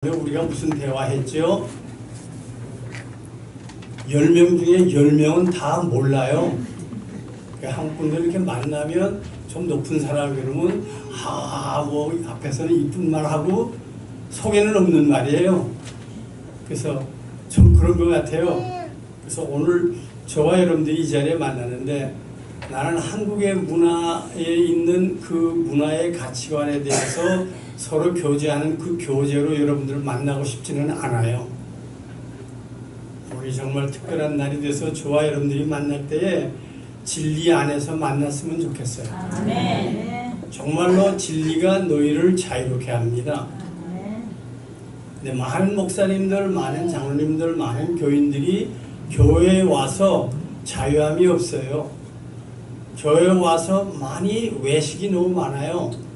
우리가 무슨 대화했죠? 10명 중에 10명은 다 몰라요. 그러니까 한국 분들 이렇게 만나면 좀 높은 사람 그러면 뭐 앞에서는 이쁜 말하고 속에는 없는 말이에요. 그래서 좀 그런 것 같아요. 그래서 오늘 저와 여러분들이 이 자리에 만나는데 나는 한국의 문화에 있는 그 문화의 가치관에 대해서 서로 교제하는 그 교제로 여러분들을 만나고 싶지는 않아요. 우리 정말 특별한 날이 돼서 저와 여러분들이 만날 때에 진리 안에서 만났으면 좋겠어요. 아멘. 정말로 진리가 너희를 자유롭게 합니다. 근데 많은 목사님들, 많은 장로님들, 많은 교인들이 교회에 와서 자유함이 없어요. 교회에 와서 많이 외식이 너무 많아요.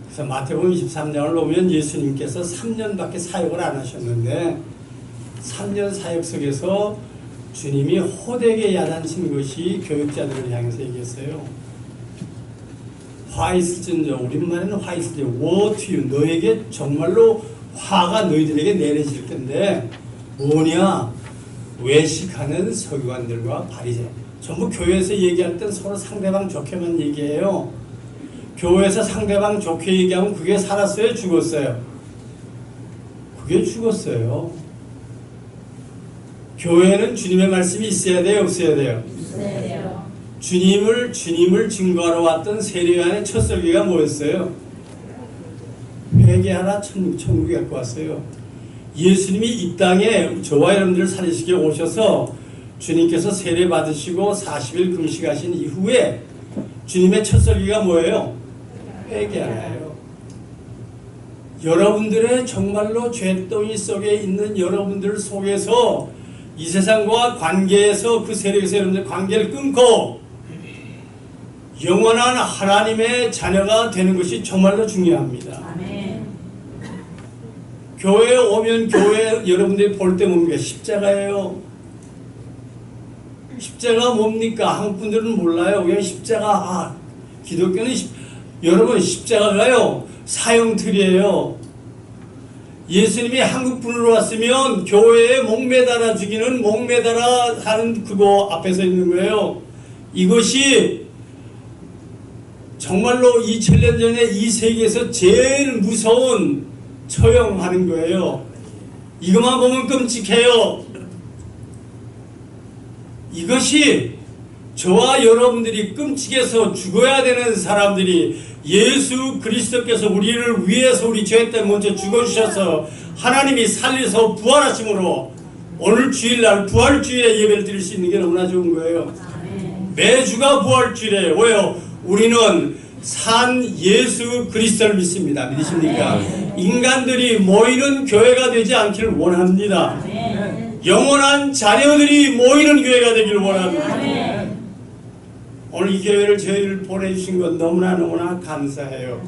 그래서 마태복음 23장을 보면 예수님께서 3년밖에 사역을 안 하셨는데 3년 사역 속에서 주님이 호되게 야단친 것이 교육자들을 향해서 얘기했어요. 화 있을진저, 우리말에는 화 있을진저, woe to you, 너에게 정말로 화가 너희들에게 내려질 텐데 뭐냐? 외식하는 서기관들과 바리새. 전부 교회에서 얘기할 땐 서로 상대방 좋게만 얘기해요. 교회에서 상대방 좋게 얘기하면 그게 살았어요? 죽었어요? 그게 죽었어요. 교회는 주님의 말씀이 있어야 돼요? 없어야 돼요? 있어야 돼요. 주님을 증거하러 왔던 세례요한의 첫 설교가 뭐였어요? 회개하라, 천국에 갖고 왔어요. 예수님이 이 땅에 저와 여러분들을 살리시기 위해 오셔서 주님께서 세례 받으시고 40일 금식하신 이후에 주님의 첫 설교가 뭐예요? 회개하라요. 여러분들의 정말로 죄덩이 속에 있는 여러분들 속에서 이 세상과 관계에서 그 세력에서 여러분들 관계를 끊고 영원한 하나님의 자녀가 되는 것이 정말로 중요합니다. 아멘. 교회에 오면 교회 여러분들이 볼 때 뭡니까? 십자가예요. 십자가 뭡니까? 한국 분들은 몰라요. 그냥 십자가, 기독교는 여러분 십자가가요 사형틀이에요. 예수님이 한국 분으로 왔으면 교회에 목매달아 죽이는 목매달아 하는 그거 앞에 서 있는 거예요. 이것이 정말로 2000년 전에 이 세계에서 제일 무서운 처형하는 거예요. 이것만 보면 끔찍해요. 이것이 저와 여러분들이 끔찍해서 죽어야 되는 사람들이 예수 그리스도께서 우리를 위해서 우리 죄 때문에 먼저 죽어주셔서 하나님이 살려서 부활하심으로 오늘 주일날 부활주일에 예배를 드릴 수 있는 게 너무나 좋은 거예요. 매주가 부활주일이에요. 왜요? 우리는 산 예수 그리스도를 믿습니다. 믿으십니까? 인간들이 모이는 교회가 되지 않기를 원합니다. 영원한 자녀들이 모이는 교회가 되기를 원합니다. 오늘 이 교회를 저희를 보내주신 건 너무나 감사해요.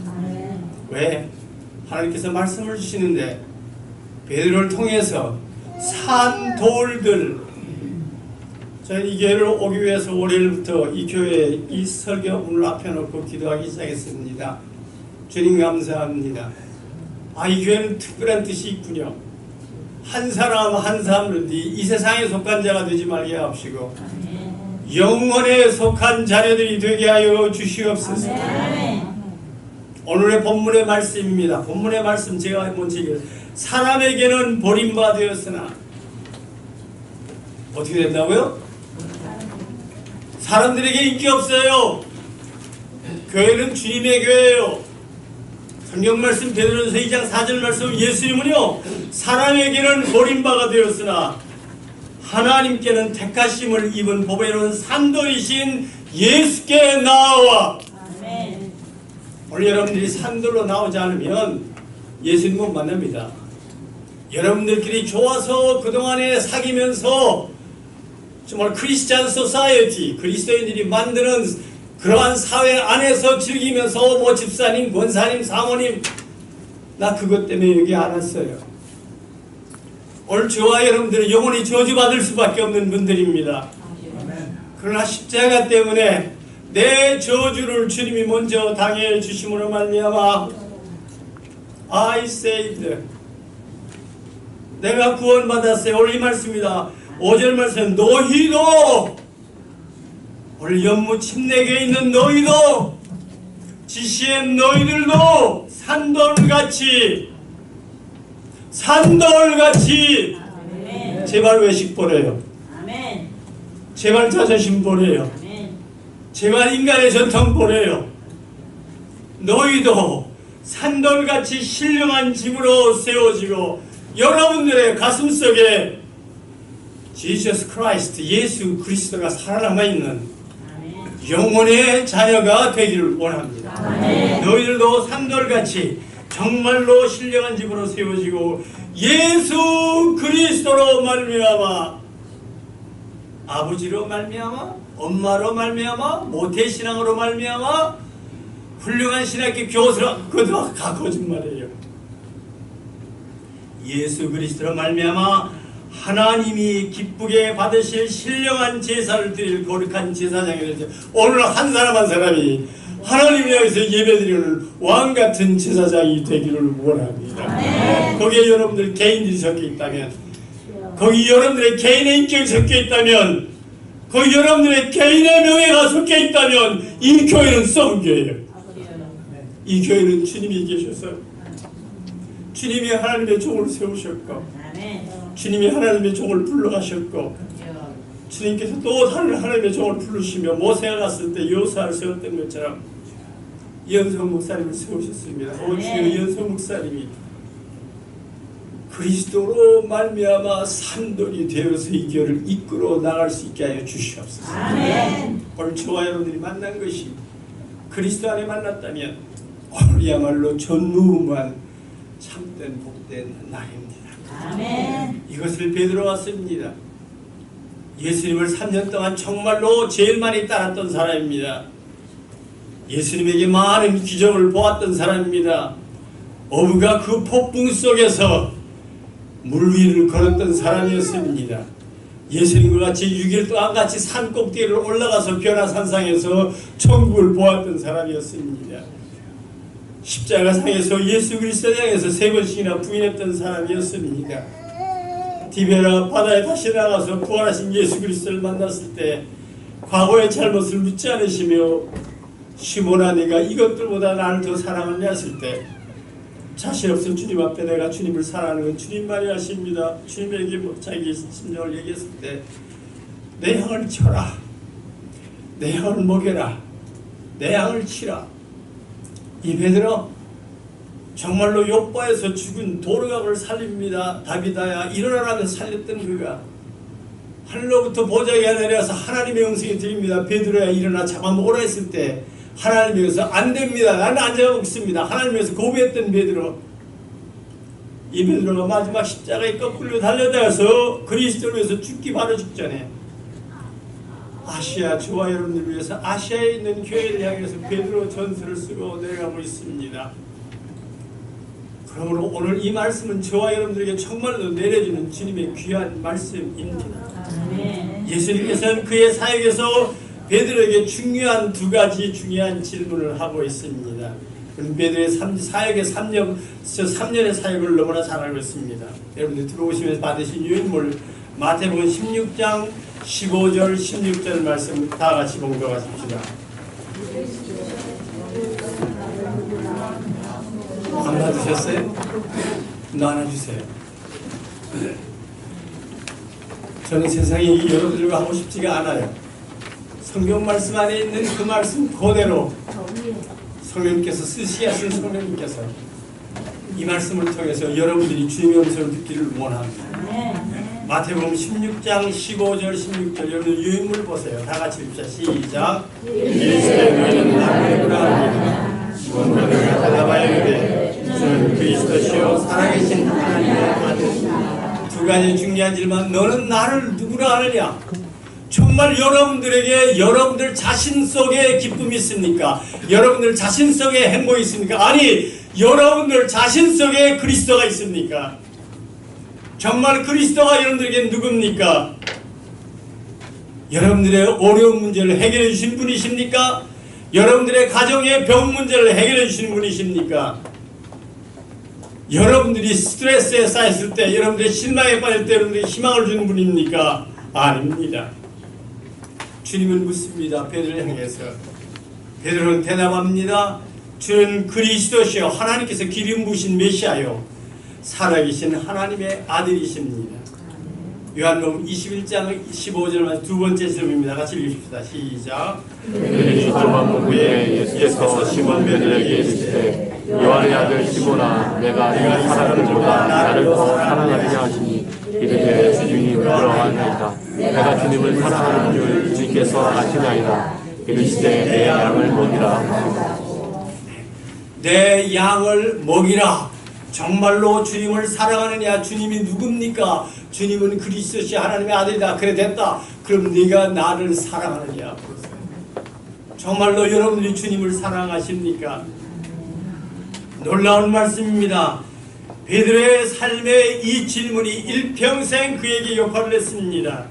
왜? 하나님께서 말씀을 주시는데 베드로를 통해서 산 돌들, 저희 이 교회를 오기 위해서 월요일부터 이 교회에 이 설교문을 앞에 놓고 기도하기 시작했습니다. 주님 감사합니다. 이 교회는 특별한 뜻이 있군요. 한 사람 한 사람을 이 세상에 속한 자가 되지 말게 하옵시고 영원에 속한 자녀들이 되게 하여 주시옵소서. 오늘의 본문의 말씀입니다. 본문의 말씀 제가 먼저 읽겠습니다. 사람에게는 버림받았으나 어떻게 된다고요? 사람들에게 인기 없어요. 교회는 주님의 교회예요. 성경 말씀 베드로전서 2장 4절 말씀 예수님은요 사람에게는 버림받아 되었으나 하나님께는 택하심을 입은 보배로운 산돌이신 예수께 나와. 아멘. 오늘 여러분들이 산돌로 나오지 않으면 예수님 못 만납니다. 여러분들끼리 좋아서 그동안에 사귀면서 정말 크리스찬 소사이어티 그리스도인들이 만드는 그러한 사회 안에서 즐기면서 뭐 집사님, 권사님, 사모님 나 그것 때문에 여기 안 왔어요. 오늘 저와 여러분들은 영원히 저주받을 수밖에 없는 분들입니다. 그러나 십자가 때문에 내 저주를 주님이 먼저 당해 주심으로 말미암아 I saved 내가 구원받았어요. 오늘 이 말씀입니다. 5절 말씀, 너희도, 오늘 연무 침례교에 있는 너희도, GCN 너희들도 산돌같이 제발 외식 버려요. 제발 자존심 버려요. 제발 인간의 전통 버려요. 너희도 산돌같이 신령한 집으로 세워지고 여러분들의 가슴속에 지저스 크라이스트, 예수 그리스도가 살아남아있는 영혼의 자녀가 되기를 원합니다. 너희들도 산돌같이 정말로 신령한 집으로 세워지고 예수 그리스도로 말미암아, 아버지로 말미암아, 엄마로 말미암아, 모태신앙으로 말미암아, 훌륭한 신학교 교수라, 그것도 다 거짓말이에요. 예수 그리스도로 말미암아 하나님이 기쁘게 받으실 신령한 제사를 드릴 거룩한 제사장이 되죠. 오늘 한 사람 한 사람이 하나님을 향해서 예배드리는 왕같은 제사장이 되기를 원합니다. 거기에 여러분들 개인들이 섞여 있다면, 거기 여러분들의 개인의 인격이 섞여 있다면, 거기 여러분들의 개인의 명예가 섞여 있다면 이 교회는 썩은 교회예요. 이 교회는 주님이 계셔서 주님이 하나님의 종을 세우셨고 주님이 하나님의 종을 불러가셨고 주님께서 또 다른 하나님의 종을 부르시며 모세가 갔을 때 여호수아를 세웠던 것처럼 이현성 목사님을 세우셨습니다. 오주의 이현성 목사님이 그리스도로 말미암아 산돌이 되어서 이 교회를 이끌어 나갈 수 있게 하여 주시옵소서. 오늘 저와 여러분들이 만난 것이 그리스도 안에 만났다면 오늘이야말로 전무후무한 참된 복된 날입니다. 이것을 베드로가 씁니다. 예수님을 3년 동안 정말로 제일 많이 따랐던 사람입니다. 예수님에게 많은 기적을 보았던 사람입니다. 어부가 그 폭풍 속에서 물 위를 걸었던 사람이었습니다. 예수님과 같이 6일 동안 같이 산 꼭대기를 올라가서 변화산상에서 천국을 보았던 사람이었습니다. 십자가상에서 예수 그리스도를 향해서 3번씩이나 부인했던 사람이었습니다. 디베라 바다에 다시 나가서 부활하신 예수 그리스도를 만났을 때 과거의 잘못을 묻지 않으시며 시몬아 내가 이것들보다 나를 더 사랑하냐 했을 때 자신 없어 주님 앞에 내가 주님을 사랑하는 건 주님만이 아십니다. 주님에게 자기 심정을 얘기했을 때 내 양을 쳐라, 내 양을 먹여라, 내 양을 치라. 이 베드로 정말로 욥바에서 죽은 도르각을 살립니다. 다비다야 일어나라며 살렸던 그가 하늘로부터 보자기가 내려와서 하나님의 음성이 들립니다. 베드로야 일어나 잡아먹으라 했을 때 하나님께서 안됩니다. 나는 안 잡아먹습니다. 하나님께서 고백했던 베드로, 이 베드로가 마지막 십자가에 거꾸로 달려다가서 그리스도를 위해서 죽기 바로 직전에 아시아, 저와 여러분들을 위해서 아시아에 있는 교회를 향해서 베드로 전서를 쓰고 내려가고 있습니다. 그러므로 오늘 이 말씀은 저와 여러분들에게 정말로 내려주는 주님의 귀한 말씀입니다. 예수님께서는 그의 사역에서 베드로에게 중요한 2가지 중요한 질문을 하고 있습니다. 베드로의 사역의 3년의 사역을 너무나 잘 알고 있습니다. 여러분들 들어오시면서 받으신 유인물 마태복음 16장 15절 16절 말씀 다 같이 봉독하십시다. 안 받으셨어요? 나눠주세요. 저는 세상에 여러분들과 하고 싶지가 않아요. 성경 말씀 안에 있는 그 말씀 그대로 성령님께서 쓰시게 하신 성령님께서 이 말씀을 통해서 여러분들이 주님의 음성을 듣기를 원합니다. 마태복음 16장 15절 16절 여러분 유인물 보세요. 다 같이 읽자. 시작. 예수의 너희는 나를 구하노니 원하는 달라봐야 이르되 주는 그리스도시요 살아계신 하나님의 아들이시니라. 2가지 중요한 질문. 너는 나를 누구라 하느냐? 정말 여러분들에게 여러분들 자신 속에 기쁨이 있습니까? 여러분들 자신 속에 행복이 있습니까? 아니, 여러분들 자신 속에 그리스도가 있습니까? 정말 그리스도가 여러분들에게 누굽니까? 여러분들의 어려운 문제를 해결해 주신 분이십니까? 여러분들의 가정의 병 문제를 해결해 주시는 분이십니까? 여러분들이 스트레스에 쌓였을 때, 여러분들이 실망에 빠질 때 여러분들이 희망을 주는 분입니까? 아닙니다. 주님은 묻습니다. 베드로를 향해서. 베드로는 대답합니다. 주는 그리스도시요 하나님께서 기름 부으신 메시아요 살아계신 하나님의 아들이십니다. 요한복음 21장 15절 두 번째 질문입니다. 같이 읽읍시다. 시작. 그들이 조만 문구에 예수께서 시몬 베드로에게 이르시되 요한의 아들 시몬아 내가 네가 사랑하는보다 나를 더 사랑하느냐 하시니 이르되 주님 그러하나이다. 내가 주님을 사랑하는 줄 주님께서 아시나이다. 이르시되 내 양을 먹이라. 내 양을 먹이라. 정말로 주님을 사랑하느냐? 주님이 누굽니까? 주님은 그리스도시 하나님의 아들이다. 그래 됐다. 그럼 네가 나를 사랑하느냐? 정말로 여러분들이 주님을 사랑하십니까? 놀라운 말씀입니다. 베드로의 삶의 이 질문이 일평생 그에게 역할을 했습니다.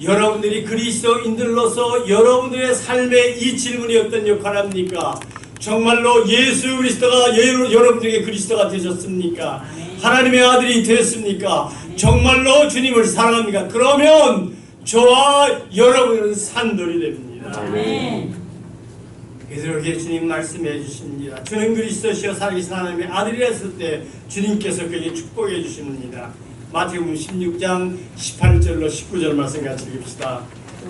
여러분들이 그리스도인들로서 여러분들의 삶의 이 질문이 어떤 역할을 합니까? 정말로 예수 그리스도가 여러분들에게 그리스도가 되셨습니까? 하나님의 아들이 되었습니까? 정말로 주님을 사랑합니까? 그러면 저와 여러분은 산돌이 됩니다. 베드로에게 주님 말씀해 주십니다. 주는 그리스도시여 살아계신 하나님의 아들이라 했을 때 주님께서 그에게 축복해 주십니다. 마태복음 16장 18절로 19절 말씀 같이 읽읍시다.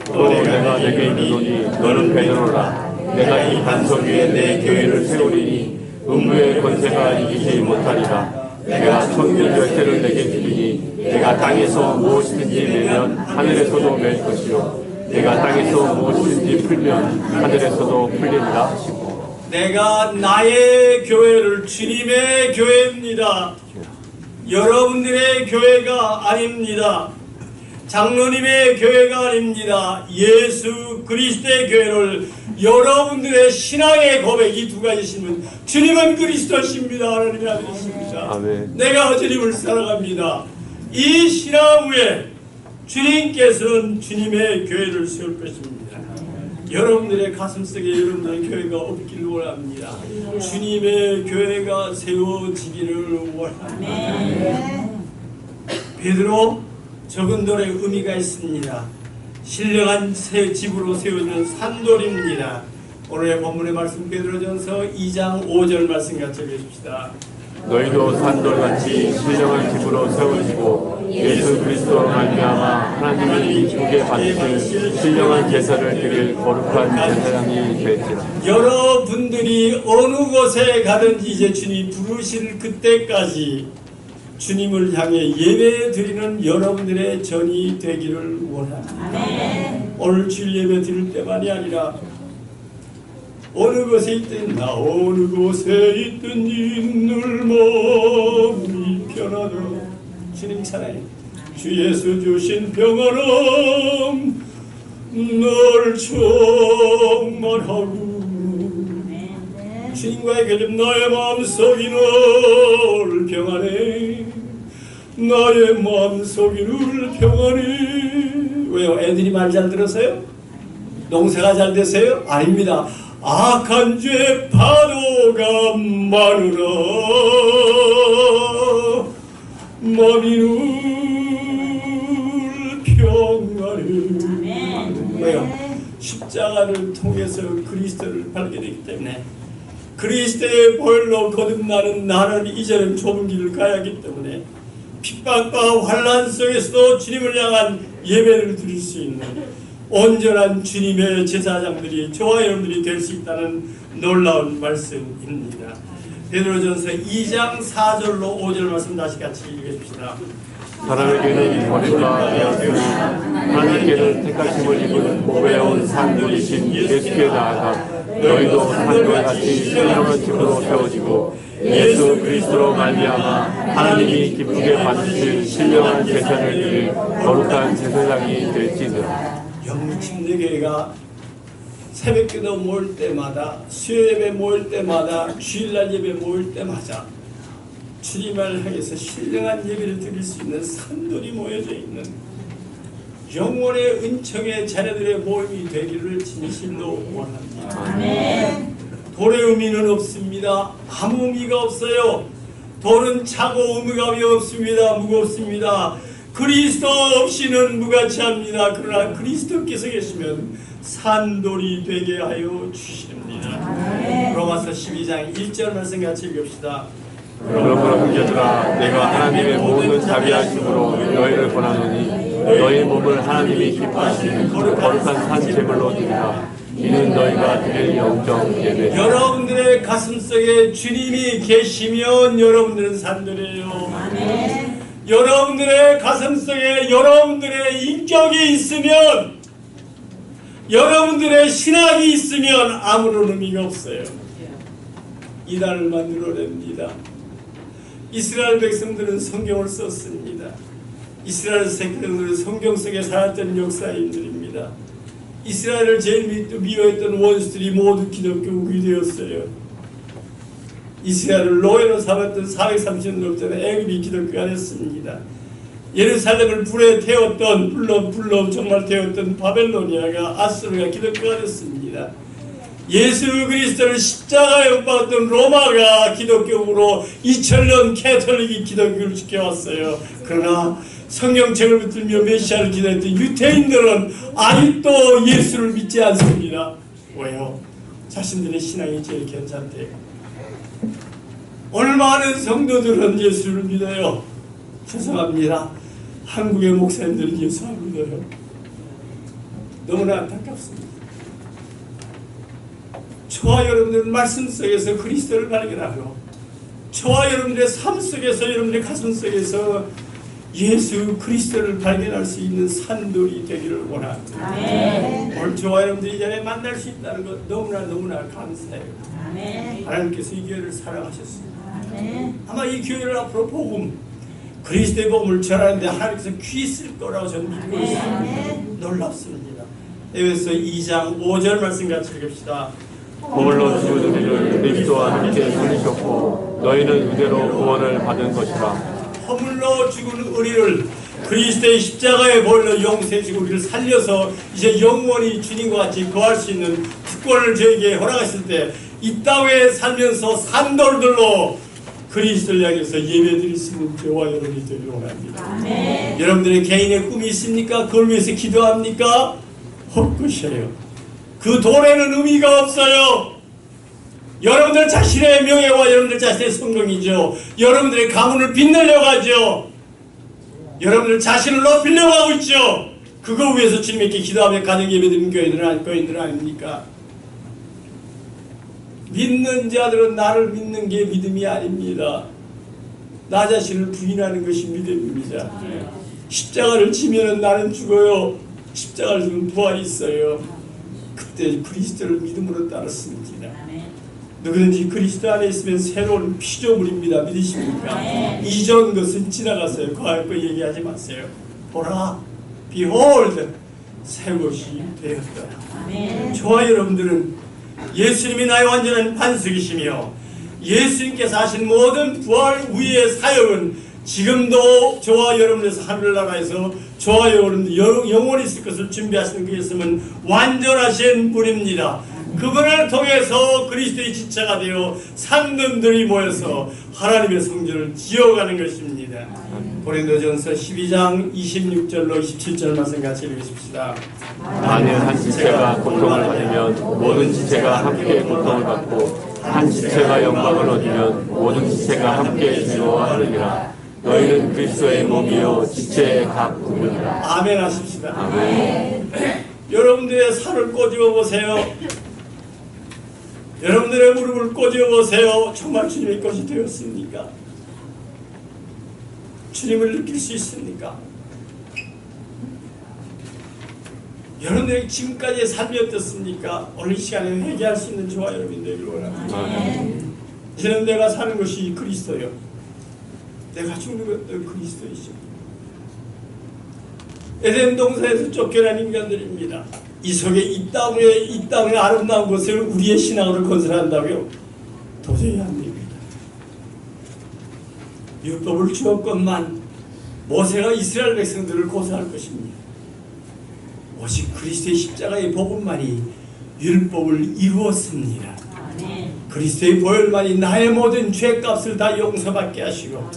또 내가 내게 이르노니 너는 베드로라. 내가 이 반석 위에 내 교회를 세우리니 음부의 권세가 이기지 못하리라. 내가 천국 열쇠를 내게 주리니 내가 땅에서 무엇이든지 매면 하늘에서도 맬 것이요 내가 땅에서 무엇이든지 풀면 하늘에서도 풀리리라 하시고. 내가 나의 교회를 주님의 교회입니다. 여러분들의 교회가 아닙니다. 장로님의 교회가 아닙니다. 예수 그리스도의 교회를 여러분들의 신앙의 고백 이 두 가지시면 주님은 그리스도십니다. 하나님의 아들이십니다. 아멘. 내가 주님을 사랑합니다. 이 신앙 후에 주님께서는 주님의 교회를 세울 것입니다. 여러분들의 가슴속에 여러분들의 교회가 없기를 원합니다. 주님의 교회가 세워지기를 원합니다. 베드로 적은돌의 의미가 있습니다. 신령한 새 집으로 세워지는 산돌입니다. 오늘의 본문의 말씀 베드로전서 2장 5절 말씀 같이 읽읍시다. 너희도 산돌같이 신령한 집으로 세워지고 예수 그리스도로 말미암아 하나님이 기쁘게 받으실 신령한 제사를 드릴 거룩한 제사장이 되리라. 여러분들이 어느 곳에 가든지 이제 주님이 부르실 그때까지 주님을 향해 예배 드리는 여러분들의 전이 되기를 원합니다. 오늘 주일 예배 드릴 때만이 아니라 어느 곳에 있든 나 어느 곳에 있든지 늘 몸이 편하도록 주님 사랑해. 주 예수 주신 평안함 널 충만하고 주님과의 교집 나의 마음속이 늘 평안해. 나의 마음속이 늘 평안해. 왜요? 애들이 말 잘 들었어요? 농사가 잘 됐어요? 아닙니다. 악한 죄 파도가 많으라 마음이 늘 평안해. 왜요? 십자가를 통해서 그리스도를 밟게 되기 때문에 그리스도의 보혈로 거듭나는 나는 이제는 좁은 길을 가야 하기 때문에 핍박과 환난 속에서도 주님을 향한 예배를 드릴 수 있는 온전한 주님의 제사장들이 저와 여러분들이 될 수 있다는 놀라운 말씀입니다. 베드로전서 2장 4절로 5절 말씀 다시 같이 읽읍시다. 사람에게는 머리가 되었으니 하나님께는 택하심을 입은 보배로운 산돌이신 예수께 나아가 너희도 산돌같이 신령한 집으로 세워지고 예수 그리스도로 말미암아 하나님이 기쁘게 받으실 신령한 제사를 드릴 거룩한 제사장이 될지니라. 영침례교회가 새벽기도 모일 때마다 수요예배 모일 때마다 주일날 예배 모일 때마다 주님을 향해서 신령한 예배를 드릴 수 있는 산돌이 모여져 있는 영원의 은총의 자녀들의 모임이 되기를 진실로 원합니다. 아멘. 돌의 의미는 없습니다. 아무 의미가 없어요. 돌은 차고 무감이 없습니다. 무겁습니다. 그리스도 없이는 무가치합니다. 그러나 그리스도께서 계시면 산돌이 되게 하여 주십니다. 로마서 12장 1절 말씀 같이 읽읍시다. 그러므로 형제들아 내가 하나님의 모든 자비하심으로 너희를 권하노니 너희 몸을 하나님이 기뻐하시는 거룩한 산 제물로 드리라. 이는 너희가 드릴 영적 예배. 여러분들의 가슴속에 주님이 계시면 여러분들은 산돌이에요. 여러분들의 가슴속에 여러분들의 인격이 있으면, 여러분들의 신학이 있으면 아무런 의미가 없어요. 이단을 만들어냅니다. 이스라엘 백성들은 성경을 썼습니다. 이스라엘 백성들은 성경 속에 살았던 역사인들입니다. 이스라엘을 제일 미워했던 원수들이 모두 기독교국이 되었어요. 이스라엘을 노예로 삼았던 430년 넘던 애굽이 기독교가 됐습니다. 예루살렘을 불에 태웠던 불로 정말 태웠던 바벨로니아가 아수르가 기독교가 됐습니다. 예수 그리스도를 십자가에 못 박았던 로마가 기독교로 2000년 캐톨릭이 기독교를 지켜왔어요. 그러나 성경책을 붙들며 메시아를 기다렸던 유태인들은 아직도 예수를 믿지 않습니다. 왜요? 자신들의 신앙이 제일 괜찮대요. 오늘 많은 성도들은 예수를 믿어요. 죄송합니다. 한국의 목사님들은 예수 안 믿어요. 너무나 안타깝습니다. 저와 여러분들은 말씀 속에서 그리스도를 발견하고, 저와 여러분들의 삶 속에서, 여러분들의 가슴 속에서 예수 그리스도를 발견할 수 있는 산돌이 되기를 원합니다. 오늘 저와 여러분들이 이 자리에 만날 수 있다는 것 너무나 감사해요. 하나님께서 이 교회를 사랑하셨습니다. 아마 이 교회를 앞으로 복음, 그리스도의 복음을 전하는데 하나님께서 귀 쓸 거라고 저는 믿고 있습니다. 놀랍습니다. 에베소 2장 5절 말씀 같이 읽읍시다. 허물로 죽은 우리를 그리스도와 함께 살리셨고 너희는 이대로 구원을 받은 것이라. 허물로 죽은 우리를 그리스도의 십자가의 벌로 용서해주고 우리를 살려서 이제 영원히 주님과 같이 거할 수 있는 특권을 저에게 허락하실 때 이 땅에 살면서 산돌들로 그리스도를 향해서 예배드릴 수 있는 저와 여러분이 되기를 원합니다. 여러분들의 개인의 꿈이 있습니까? 그걸 위해서 기도합니까? 헛것이에요. 그 돌에는 의미가 없어요. 여러분들 자신의 명예와 여러분들 자신의 성공이죠. 여러분들의 가문을 빛내려고 하죠. 여러분들 자신을 높이려고 하고 있죠. 그거 위해서 주님께 기도하며 가정 예배드리는 교인들은 아닙니까? 믿는 자들은 나를 믿는 게 믿음이 아닙니다. 나 자신을 부인하는 것이 믿음입니다. 십자가를 지면 나는 죽어요. 십자가를 지면 부활이 있어요. 그때 그리스도를 믿음으로 따랐습니다. 누구든지 그리스도 안에 있으면 새로운 피조물입니다. 믿으십니까? 이전 것은 지나갔어요. 과거 거 얘기하지 마세요. 보라, behold, 새 것이 되었다. 저와 여러분들은 예수님이 나의 완전한 반석이시며 예수님께서 하신 모든 부활 후의 사역은 지금도 저와 여러분에서 하늘나라에서 저와 여러분들 영원히 있을 것을 준비하시는 그였으면 완전하신 분입니다. 그분을 통해서 그리스도의 지체가 되어 산들이 모여서 하나님의 성전을 지어가는 것입니다. 고린도전서 12장 26절로 27절 말씀 같이 읽으십시다. 만일 한 지체가 고통을 받으면 모든 지체가 함께 고통을 받고 한 지체가 영광을 얻으면 모든 지체가 함께 즐거워하느니라. 너희는 그리스도의 몸이요 지체의 각 부분이라. 아멘 하십시다. 아멘. 여러분들의 살을 꼬집어 보세요. 여러분들의 무릎을 꼬집어 보세요. 정말 주님의 것이 되었습니까? 주님을 느낄 수 있습니까? 여러분들의 지금까지의 삶이 어떻습니까? 오늘 이 시간에 회개할 수 있는 저와 여러분이 되기를 원합니다. 이제는 내가 사는 것이 그리스도요, 내가 죽는 것도 그리스도이죠. 에덴 동산에서 쫓겨난 인간들입니다. 이 속에 이 땅의 아름다운 것을 우리의 신앙으로 건설한다고요? 도저히 안 됩니다. 율법을 주었건만 모세가 이스라엘 백성들을 고소할 것입니다. 오직 그리스도의 십자가의 복음만이 율법을 이루었습니다. 그리스도의 보혈만이 나의 모든 죄값을 다 용서받게 하시고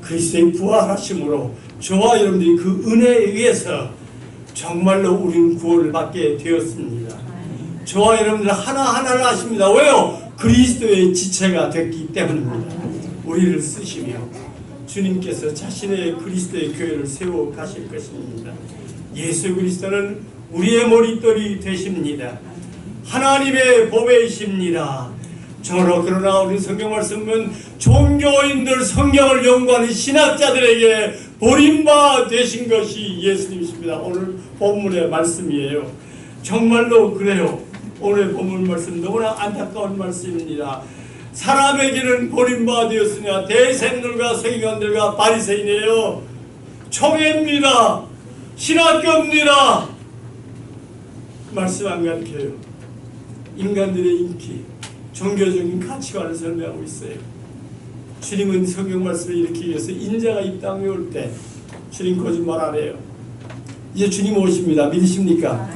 그리스도의 부활하심으로 저와 여러분들이 그 은혜에 의해서 정말로 우리는 구원을 받게 되었습니다. 저와 여러분들 하나하나를 아십니다. 왜요? 그리스도의 지체가 됐기 때문입니다. 우리를 쓰시며 주님께서 자신의 그리스도의 교회를 세워 가실 것입니다. 예수 그리스도는 우리의 머릿돌이 되십니다. 하나님의 보배이십니다. 그러나 우리 성경 말씀은 종교인들, 성경을 연구하는 신학자들에게 버림바 되신 것이 예수님이십니다. 오늘 본문의 말씀이에요. 정말로 그래요. 오늘 본문 말씀 너무나 안타까운 말씀입니다. 사람에게는 버림바 되었으나 대생들과 서기관들과 바리새인이에요. 총회입니다. 신학교입니다. 말씀 안 가르쳐요. 인간들의 인기, 종교적인 가치관을 설명하고 있어요. 주님은 성경 말씀을 일으키기 위해서 인자가 이 땅에 올 때 주님 거짓말 안 해요. 이제 주님 오십니다. 믿으십니까?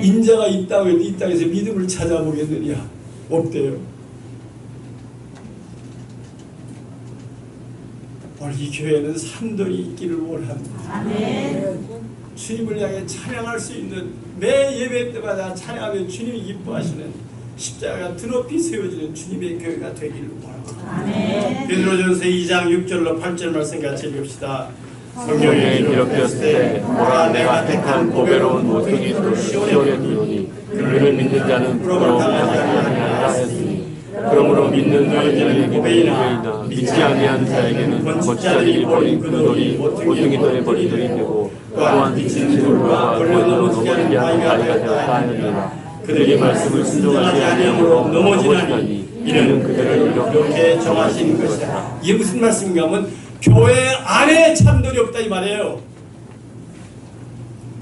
인자가 이 땅에서 믿음을 찾아보겠느냐? 없대요. 오늘 이 교회는 산돌이 있기를 원합니다. 주님을 향해 찬양할 수 있는 매 예배 때마다 찬양하며 주님이 기뻐하시는 십자가가 드높이 세워지는 주님의 교회가 되기를 원합니다. 베드로전서 2장 6절로 8절 말씀 같이 읽읍시다. 성경에 기록되었을 때 보라 내가 택한 보배로운 모퉁이 돌을 시온에 두노니 그를 믿는 자는 부끄러움 당하지 아니하리라 했으니 그러므로 믿는 자에게는 보배이나 믿지 아니한 자에게는 거짓자들이 버린 그 돌이 모퉁이 돌의 버리들이 되고 또한 미친 돌과 걸려 넘어지게 하는 바위가 되었다 하느니라. 그들의 말씀을 순종하지 아니함으로 넘어지나니 이는 그들을 이렇게 정하신 것이다. 이게 무슨 말씀인가 하면 교회 안에 참돌이 없다 이 말이에요.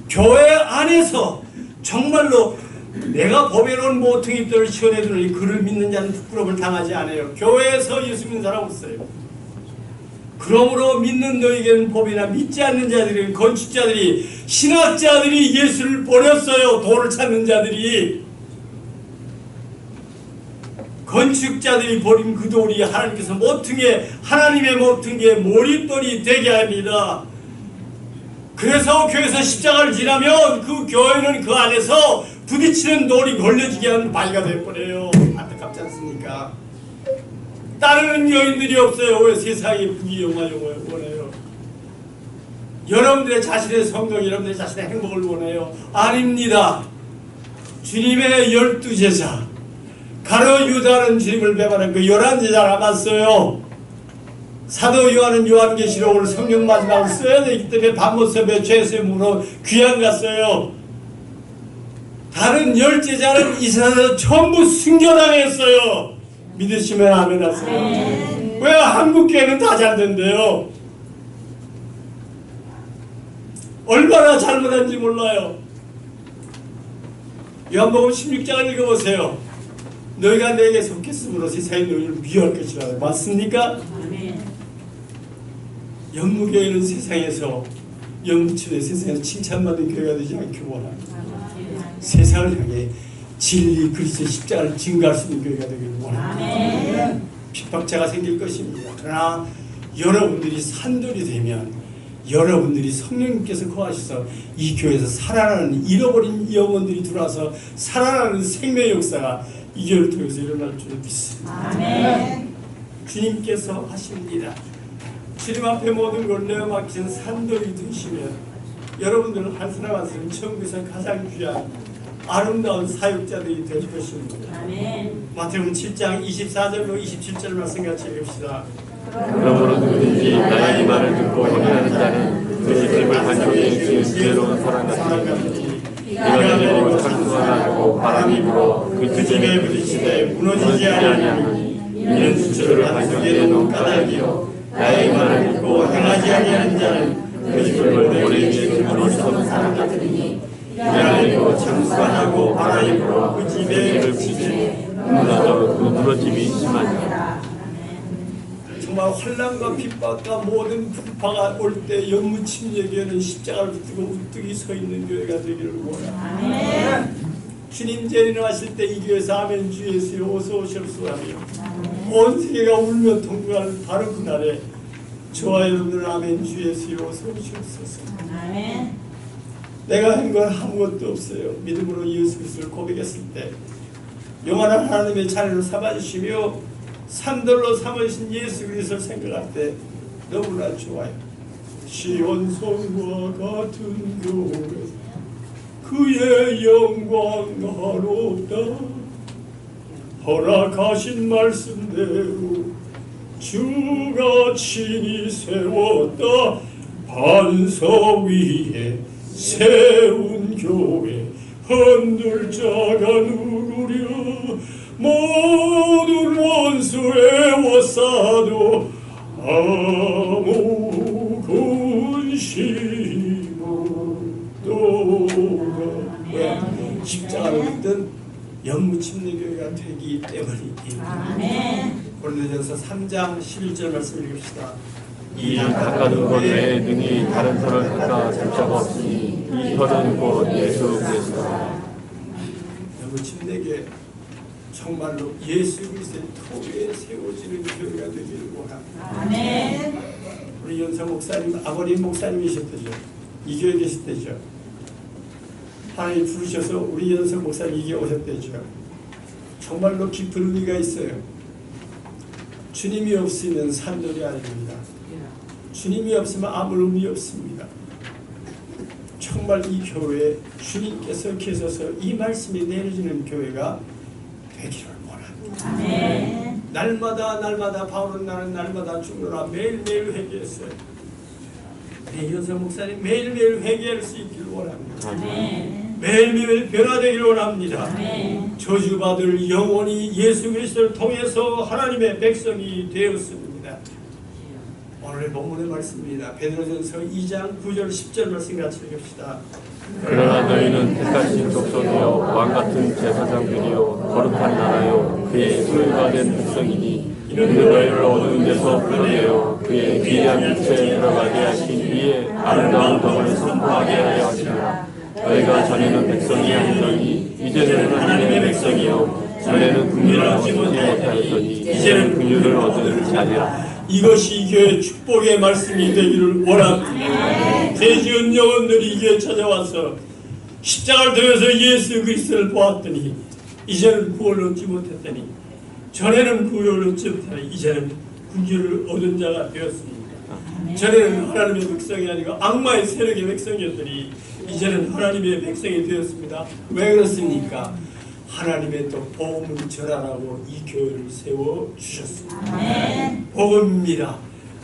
교회 안에서 정말로 내가 보배로운 모퉁이 돌을 시원해 두니 그를 믿는 자는 부끄러움을 당하지 않아요. 교회에서 예수 믿는 사람 없어요. 그러므로 믿는 너에게는 법이나 믿지 않는 자들은 건축자들이 신학자들이 예수를 버렸어요. 돌을 찾는 자들이 건축자들이 버린 그 돌이 하나님께서 모퉁이에 하나님의 모퉁이에 몰입돌이 되게 합니다. 그래서 교회에서 십자가를 지나면 그 교회는 그 안에서 부딪히는 돌이 걸려지게 하는 바위가 되어버려요. 안타깝지 않습니까? 따르는 여인들이 없어요. 왜 세상이 부귀영화를 원해요? 여러분들의 자신의 성공, 여러분들의 자신의 행복을 원해요. 아닙니다. 주님의 12제자 가룟 유다는 주님을 배반한 그 11제자 남았어요. 사도 요한은 요한계시록을 성경 마지막으로 써야 되기 때문에 밤모습에 죄수임으로 귀양 갔어요. 다른 10제자는 이 세상에서 전부 순교당했어요. 믿으시면 아멘 하세요. 왜 한국교회는 다 잘 된대요? 얼마나 잘못한지 몰라요. 요한복음 16장을 읽어보세요. 너희가 내게 속했으므로 세상이 너희를 미워할 것이라. 맞습니까? 영무교회는 세상에서 영무치는 세상에서 칭찬받는 교회가 되지 않기를 원합니다. 세상을 향해 진리 그리스도의 십자가를 증거할 수 있는 교회가 되기를 원합니다. 핍박자가 생길 것입니다. 그러나 여러분들이 산돌이 되면 여러분들이 성령님께서 거하셔서 이 교회에서 살아나는 잃어버린 영혼들이 들어와서 살아나는 생명의 역사가 이 교회를 통해서 일어날 줄 믿습니다. 주님께서 하십니다. 주님 앞에 모든 걸 내어맡기는 산돌이 되시면 여러분들은 한 사람 한 사람 천국에서 가장 귀한 아름다운 사역자들이 될 것입니다. 마태복음 7장 24절로 27절 말씀 같이 읽읍시다. 그러므로 누구든지 나의 말을 듣고 행하는 자는 그 집을 반쪽에 지은 지혜로운 사람 같으니 비가 내리고 철수가 나고 바람이 불어 그 집에 부딪히되 무너지지 아니하니 이는 수초를 반쪽에 내놓은 까닭이요 나의 말을 듣고 행하지 아니하는 자는 그 집을 모래 위에 기둥을 쏟은 사람 같으니 비가 내리고 철수가 나고 바람이 불어 그 집에 부딪히되 무너져 그 무너짐이 심하니라. 정말 환난과 핍박과 모든 풍파가 올 때 영무침례교회는 십자가를 붙들고 우뚝이 서 있는 교회가 되기를 원합니다. 주님 재림하실 때 이 교회에서 아멘 주 예수여 어서 오셨소하며 온 세계가 울며 통곡할 바로 그날에 저와 여러분들 아멘 주 예수여 어서 오시옵소서. 아멘. 내가 한 건 아무것도 없어요. 믿음으로 예수 그리스도를 고백했을 때 영원한 하나님의 자녀로 삼아주시며 산돌로 삼으신 예수 그리스도를 생각할 때 너무나 좋아요. 시온성과 같은 교회 그의 영광 나롭다. 허락하신 말씀대로 주가 친히 세웠다. 반석 위에 세운 교회 흔들 자가 누구랴. 모든 원수 애워싸도 아무 근심 없도다. 왜? 십자가를 믿든 영무침례교회가 되기 때문이다. 고린도전서 3장 11절 말씀 읽읍시다. 이 닦아둔 것 외에 능히 다른 터를 닦아 줄 자가 없으니 이 터는 곧 예수 그리스도라. 영무침례교회 정말로 예수 그리스도의 토에 세워지는 교회가 되기를 원합니다. 아멘. 우리 연서 목사님, 아버님 목사님이셨대죠. 이 교회 계실 때죠. 하나님 부르셔서 우리 연서 목사님 이게 오셨대죠. 정말로 깊은 의미가 있어요. 주님이 없으면 산돌이 아닙니다. 주님이 없으면 아무 의미 없습니다. 정말 이 교회에 주님께서 계셔서 이 말씀이 내려지는 교회가 되기를 원합니다. 아멘. 날마다 바울은 나는 날마다 죽노라 매일매일 회개했어요. 우리 연서 목사님 매일매일 회개할 수 있기를 원합니다. 아멘. 매일매일 변화되기를 원합니다. 아멘. 저주받을 영혼이 예수 그리스도를 통해서 하나님의 백성이 되었습니다. 오늘 본문의 말씀입니다. 베드로전서 2장 9절 10절 말씀 같이 읽읍시다. 그러나 너희는 택하신 족속이요 왕같은 제사장들이요 거룩한 나라요 그의 소유가 된 백성이니 이는 너희를 어두운 데서 불러내어 그의 귀한 빛에 들어가게 하신 이의 아름다운 덕을 선포하게 하려 하시라. 너희가 전에는 백성이 아니더니 이제는 하나님의 백성이요 전에는 긍휼을 얻지 못하였더니 이제는 긍휼을 얻을 자니라. 이것이 교회 축복의 말씀이 되기를 원합니다. 죄지은 영혼들이 이게 찾아와서 십자가를 통해서 예수 그리스도를 보았더니 이제는 구원을 얻지 못했더니 전에는 구원을 얻지 못하니 이제는 긍휼을 얻은 자가 되었습니다. 전에는 하나님의 백성이 아니고 악마의 세력의 백성이었더니 이제는 하나님의 백성이 되었습니다. 왜 그렇습니까? 하나님의 또 복음을 전하라고 이 교회를 세워주셨습니다. 복음입니다.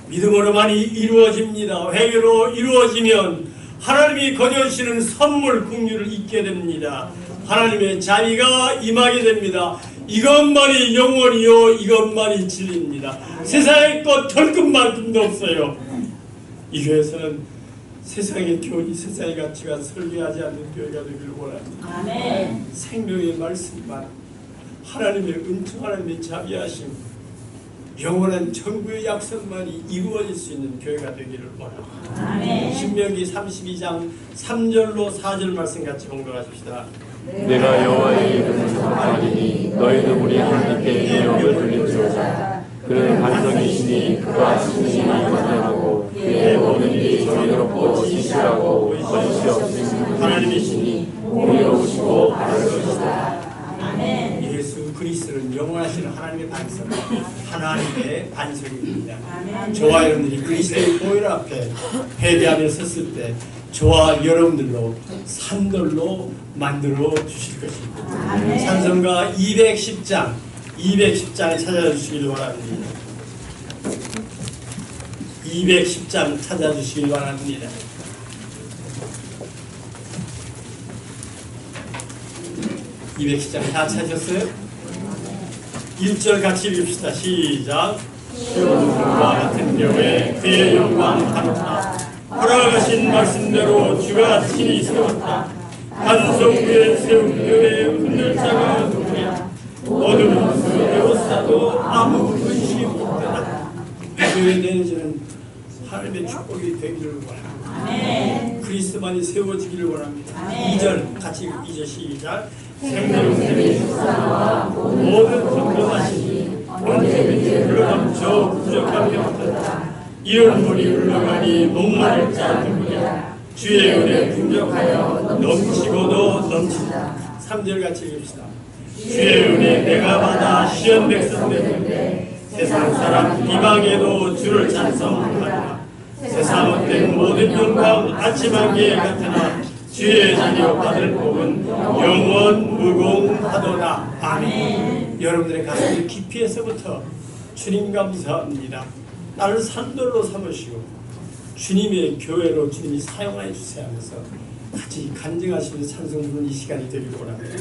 믿음으로만이 이루어집니다. 회개로 이루어지면 하나님이 거저주시는 선물 긍휼을 잊게 됩니다. 하나님의 자비가 임하게 됩니다. 이것만이 영원이요 이것만이 진리입니다. 세상의 것 털끝만큼도 없어요. 이 교회에서는 세상의 교리, 세상의 가치가 설계하지 않는 교회가 되기를 원합니다. 아멘. 생명의 말씀만, 하나님의 은총, 하나님의 자비하심, 영원한 천국의 약속만이 이루어질 수 있는 교회가 되기를 원합니다. 아멘. 신명기 32장 3절로 4절 말씀 같이 봉독하십시다. 내가 여호와의 이름을 선포하리니 너희는 우리 하나님께 영을 돌릴지어다. 그는 반석이시니 그가 신이 완전하고 그의 모든 일이 정의롭고 진실하고 거짓이 없으신 하나님이시니 공의로우시고 바르시다. 아멘. 예수 그리스도는 영원하신 하나님의 반석, 하나님의 반석입니다. 아멘. 저와 여러분들이 그리스도의 보혈 앞에 회개하며 섰을 때 저와 여러분들로 산돌로 만들어 주실 것입니다. 아멘. 찬송가 210장에 찾아주시길 바랍니다. 210장 찾아주시길 바랍니다. 210장 다 찾으셨어요? 1절 같이 읽읍시다. 시작. 주와 같은 교회 그의 영광 하노라. 허락하신 말씀대로 주가 친히 세웠다. 반석 위에 세운 교회의 흔들자가 누구냐. 어두운 수에워싸도 아무 근심이 없더라. 교회에 내려지는 하나님의 축복이 되기를 원합니다. 그리스도만이 세워지기를 원합니다. 2절 같이 2절 시작. 생명샘이 축사와 모든 건강하시니 언제든지 흘러넘쳐 부족함이 없도다. 이런 물이 흘러가니 목마를 자 누구냐. 주의 은혜 풍족하여 넘치고도 넘친다. 3절 같이 읽읍시다. 주의 은혜 내가 받아 시험 백성 되는데 세상 사람 비방에도 주를 찬송하라. 세상 얻는 모든 영광 아침 한개 같으나 주의 자녀 받을 복은 영원 무궁하도다. 아멘. 여러분들의 가슴을 깊이에서부터 주님 감사합니다. 나를 산돌로 삼으시고 주님의 교회로 주님이 사용하여 주세요 하면서 같이 간증하시면서 찬송 부르는 이 시간이 되길 원합니다.